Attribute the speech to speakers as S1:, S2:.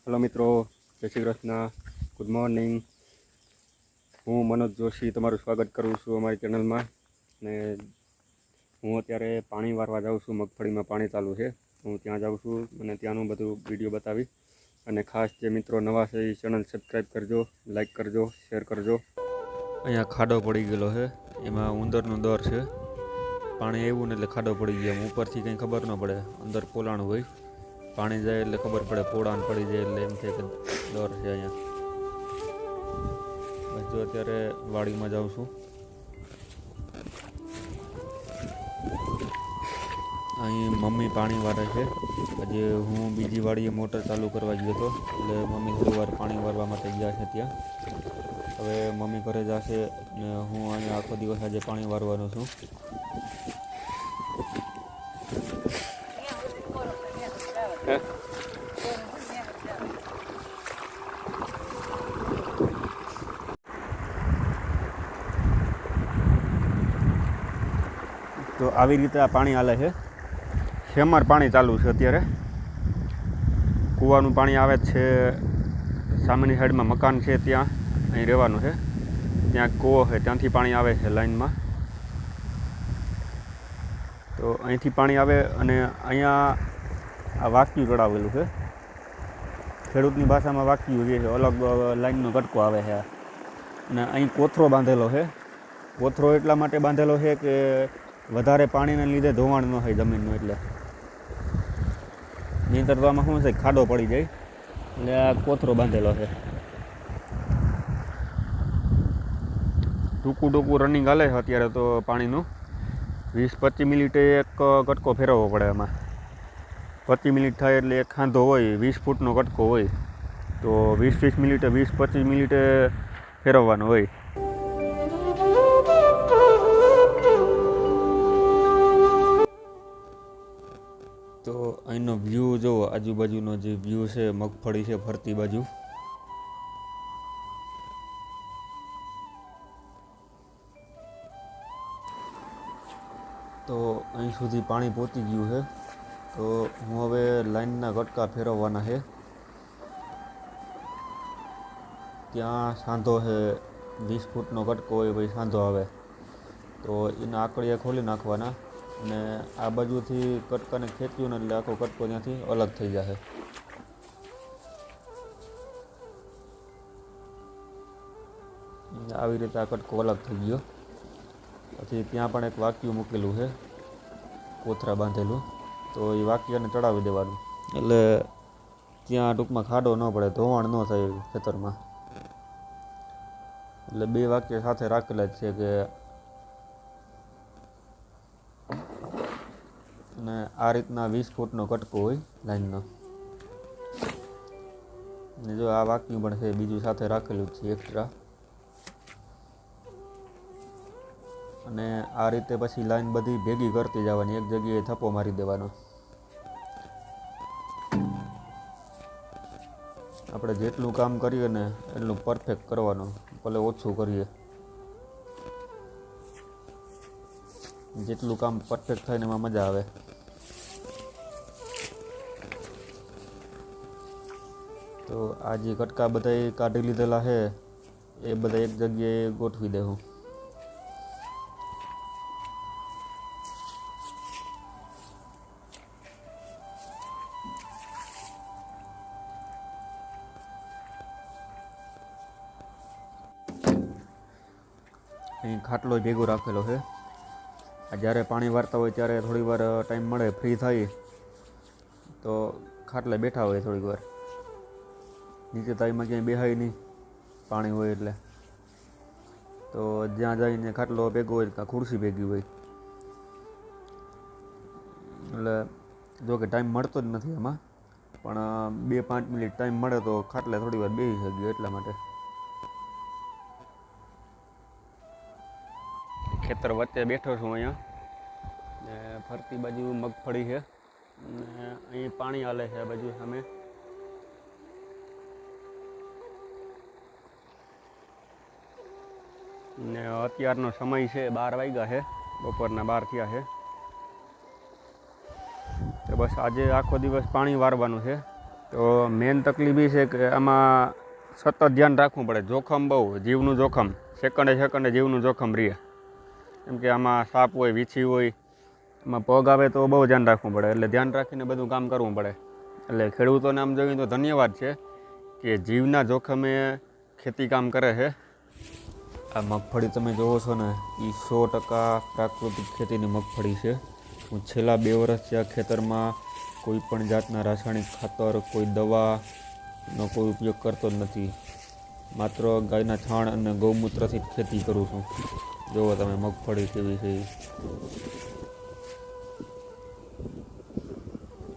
S1: Hello मित्रों, जय Shri Krishna, good morning. हूँ मनोज जोशी तमारुं स्वागत करूँ छूँ अमारी चेनल में। ने हूँ अत्यारे पाणी वारवा जाऊँ छूँ। मगफड़ी में पाणी चालू है, हूँ त्यां जाऊँ छूँ मने त्यानुं बधुं विडियो बतावी। अने खास जे मित्रों नवा छे ए चेनल सब्सक्राइब करजो, लाइक करजो, शेर करजो। अहींया खाडो पड़ी गेलो है, एमां उंदरनो डर छे। पाणी आव्युं ने एटले खाडो पड़ी गयो। उपरथी कंई खबर न पड़े, अंदर पोलाण होय। पाणी जाए एटले खबर पड़े, पोळाण पड़ी जाए एटले एम थाय के डर छे। अहींया बस जो अत्यारे वाड़ीमां जाऊं छुं। અહીં મમ્મી પાણી વારે છે। આજે હું બીજી વાડીએ મોટર ચાલુ કરવા ગયો હતો, એટલે મમ્મી થોડી વાર પાણી વારવા માટે ગયા છે ત્યાં। હવે મમ્મી ઘરે જશે ને હું અહીંયા આખો દિવસ આજે પાણી વારવાનો છું। તો આવી રીતે આ પાણી હાલે છે। હેમર પાણી ચાલુ છે અત્યારે। કૂવાનું પાણી આવે છે, સામેની સાઈડમાં મકાન છે ત્યાં અહીં રહેવાનું છે। ત્યાં કૂવો છે, ત્યાંથી પાણી આવે છે લાઈનમાં। તો અહીંથી પાણી આવે અને અહીંયા આ વાક્યું ચડાવેલું છે। ખેડૂતની ભાષામાં વાક્યું જે છે, અલગ લાઈનનો કટકો આવે છે। અને અહીં કોથરો બાંધેલો છે। કોથરો એટલા માટે બાંધેલો છે કે વધારે પાણીને લીધે ધોવાણ ન થાય જમીનનું, એટલે નહીંતર તો આમાં શું છે, ખાડો પડી જાય, એટલે આ કોથરો બાંધેલો છે। ટૂંકું ટૂંકું રનિંગ હાલે છે અત્યારે તો પાણીનું। 20-25 મિનિટે એક કટકો ફેરવવો પડે। એમાં 25 મિનિટ થાય એટલે એક ખાંધો હોય, 20 ફૂટનો કટકો હોય, તો 20-20 મિનિટે 20-25 મિનિટે ફેરવવાનો હોય। તો અહીંનો વ્યૂ જુઓ, આજુબાજુનો જે વ્યૂ છે, મગફળી છે ફરતી બાજુ। તો અહીં સુધી પાણી પહોંચી ગયું છે। તો હું હવે લાઈનના કટકા ફેરવવાના છે। ત્યાં સાંધો છે, 20 ફૂટનો કટકો હોય, પછી સાંધો આવે, તો એના આકડિયા ખોલી નાખવાના અને આ બાજુથી કટકાને ખેંચ્યું ને એટલે આખો કટકો ત્યાંથી અલગ થઈ જશે। આવી રીતે આ કટકો અલગ થઈ ગયો। પછી ત્યાં પણ એક વાક્યું મૂકેલું છે, કોથરા બાંધેલું, તો એ વાક્યને ચડાવી દેવાનું, એટલે ત્યાં ટૂંકમાં ખાડો ન પડે, ધોવાણ ન થાય ખેતરમાં। એટલે બે વાક્ય સાથે રાખેલા જ છે કે અને આ રીતના 20 ફૂટનો કટકો હોય લાઈનનો। ને જો આ વાક્યું પણ છે, બીજું સાથે રાખેલું જ છે એક્સ્ટ્રા। અને આ રીતે પછી લાઈન બધી ભેગી કરતી જવાની, એક જગ્યાએ થપ્પો મારી દેવાનો। આપણે જેટલું કામ કરીએ ને એટલું પરફેક્ટ કરવાનું, ભલે ઓછું કરીએ। જેટલું કામ પરફેક્ટ થાય ને એમાં મજા આવે। તો આ જે કટકા બધા કાઢી લીધેલા છે એ બધા એક જગ્યાએ ગોઠવી દેવું। અહીં ખાટલો ભેગો રાખેલો છે। જ્યારે પાણી વારતા હોય ત્યારે થોડી વાર ટાઈમ મળે, ફ્રી થઈ તો ખાટલે બેઠા હોય થોડીક વાર। નીચે તાઈમાં ક્યાંય બેહાય નહીં, પાણી હોય એટલે। તો જ્યાં જઈને ખાટલો ભેગો હોય, કાં ખુરશી ભેગી હોય, એટલે જો કે ટાઈમ મળતો જ નથી એમાં, પણ 2-5 મિનિટ ટાઈમ મળે તો ખાટલે થોડી વાર બેસી શકીએ એટલા માટે। ખેતર વચ્ચે બેઠો છું અહીંયા, ને ફરતી બાજુ મગફળી છે, ને અહીં પાણી હાલે છે આ બાજુ સામે। ને અત્યારનો સમય છે 12 વાગ્યા છે, બપોરના 12 થયા છે। તો બસ આજે આખો દિવસ પાણી વારવાનું છે। તો મેન તકલીફ એ છે કે આમાં સતત ધ્યાન રાખવું પડે, જોખમ બહુ, જીવનું જોખમ, સેકન્ડે જીવનું જોખમ રહે. કેમ કે આમાં સાપ હોય, વીછી હોય, એમાં પગ આવે તો બહુ ધ્યાન રાખવું પડે, એટલે ધ્યાન રાખીને બધું કામ કરવું પડે. એટલે ખેડૂતોને આમ જોઈએ તો ધન્યવાદ છે કે જીવના જોખમે ખેતી કામ કરે છે. આ મગફળી તમે જોવો છો ને, એ 100% પ્રાકૃતિક ખેતીની મગફળી છે. હું છેલ્લા 2 વર્ષથી આ ખેતરમાં કોઈ પણ જાતના રાસાયણિક ખાતર, કોઈ દવાનો કોઈ ઉપયોગ કરતો જ નથી. માત્ર ગાયના છાણ અને ગૌમૂત્રથી જ ખેતી કરું છું. જુઓ તમે મગફળી કેવી છે.